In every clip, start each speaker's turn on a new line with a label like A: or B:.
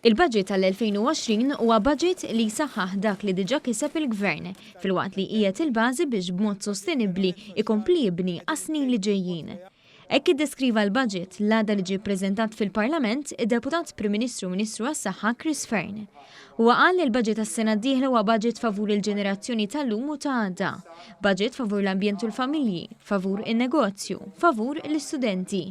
A: Il-budget tal-2020 huwa budget li saħħaħ dak li diġà kiseb il-Gvern filwaqt li qiegħed il-bażi biex b'mod sostenibbli ikompli jibni għas-snin li ġejjin. Hekk iddeskriva l-budget l-għada li ġie ppreżentat fil-Parlament id-Deputat Prim Ministru Ministru għas-Saħħa Chris Fearn. Huwa qal li l-budget tas-sena d-dieħla huwa budget favur il-ġenerazzjoni tal-lum u ta' għada, budget favur l-ambjent u l-familji, favur in-negozju, favur l-istudenti.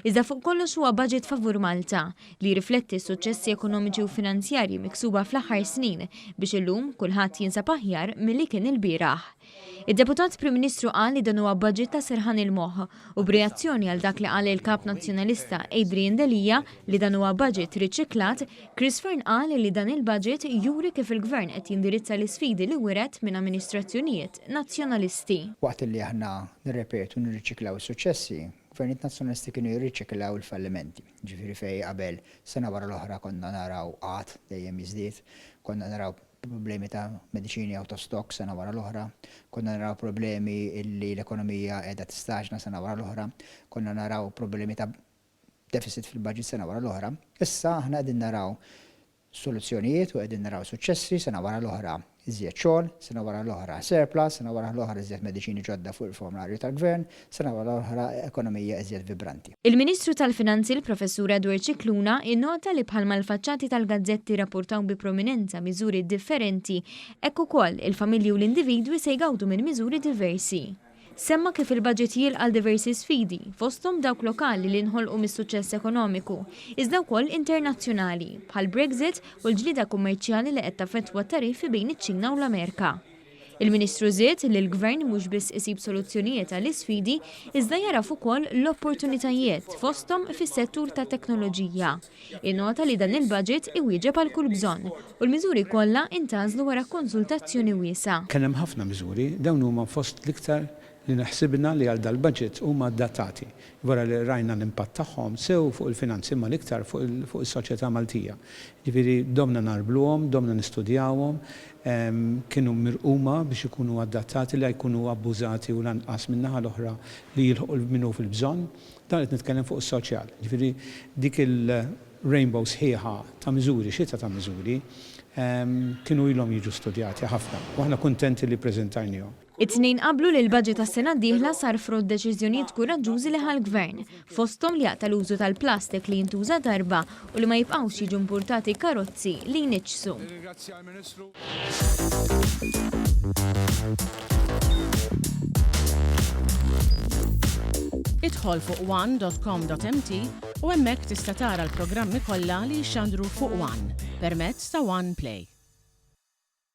A: Iżda fuq kollox huwa budget favur Malta li rifletti s-suċċessi ekonomiċi u finanzjarji miksuba fl-aħħar snin biex illum kulħadd jinsab aħjar milli kien il-bieraħ. Id-Deputat Prim Ministru qal li dan huwa budget ta' serħan il-moħħ u b'reazzjoni għal dak li qal il-Kap Nazzjonalista Adrian Delija li dan huwa budget riċiklat, Chris Fearn qal li dan il-budget juri kif il-Gvern qed jindirizza l-isfidi li wiret minn amministrazzjonijiet nazzjonalisti.
B: Waqt li aħna nirrepetu nirriċiklaw is-suċċessi, gvernijiet nazzjonalisti kienu jirriċiklaw il-fallimenti. Ġifieri fejn qabel sena wara l-oħra konna naraw qatt dejjem jiżdied, konna naraw problemi ta' mediċini out of stock sena wara l-oħra, konna naraw problemi illi l-ekonomija qiegħda tistaġna sena wara l-oħra, konna naraw problemi ta' deficit fil-budget sena wara l-oħra. Issa aħna qegħdin naraw soluzzjonijiet u qegħdin naraw suċċessi sena wara l-oħra iżjed xogħol, sena wara l-oħra surplus, sena wara l-oħra iżjed mediċini ġodda fuq il-formulari tal-Gvern, sena wara l-oħra ekonomija iżjed vibranti.
A: Il-Ministru tal-Finanzi l-Professur Edward Cicluna innota li bħalma l-faċċati tal-gazzetti rapportaw bi prominenza miżuri differenti, hekk ukoll il-familji u l-individwi se jgawdu minn miżuri diversi. Semma kif il-budget jilqal diversi sfidi, fosthom dawk lokali li nħolqu mis-suċċess ekonomiku, iżda wkoll internazzjonali, bħal Brexit u l-ġlida kummerċjali li qed taffettwa tariffi bejn iċ-Ċina u l-Amerika. Il-Ministru żied li l-Gvern mhux biss isib soluzzjonijiet għall-isfidi, iżda jaraf ukoll l-opportunitajiet fosthom fis-settur tat teknoloġija. Innota li dan il-budget iwieġeb għal kull bżonn u l-miżuri kollha intażlu wara konsultazzjoni wiesa'.
C: Kien hemm ħafna miżuri, dawn huma fost l-iktar li naħsibna li għal dal-budget huma datati. Wara li rajna l-impatt tagħhom sew fuq il-finanzi ma l-iktar fuq is-soċjetà Maltija. Ġifieri domna narbluhom, domna nistudjawhom, kienu mirquma biex ikunu adattati li jkunu abbużati u lanqas min-naħa l-oħra li jilħqu minnu fil-bżonn. Dan qed nitkellem fuq is-soċjal. Ġifieri dik il-rainbow sħiħa ta' miżuri, xita ta' miżuri, kienu ilhom jiġu studjati ħafna. U aħna kuntenti li preżentajnihom.
A: It-tnejn qablu li l-budget tas-sena d-dieħla sar frott deċiżjonijiet kuraġġużi li ħall-Gvern, fosthom li jaqta' l-użu tal-plastik li jintuża darba u li ma jibqgħux jiġu importati karozzi li jniġsu.
D: Idħol fuq one.com.mt u hemmhekk tista' tara l-programmi kollha li jxandru fuq One permezz ta' One Play.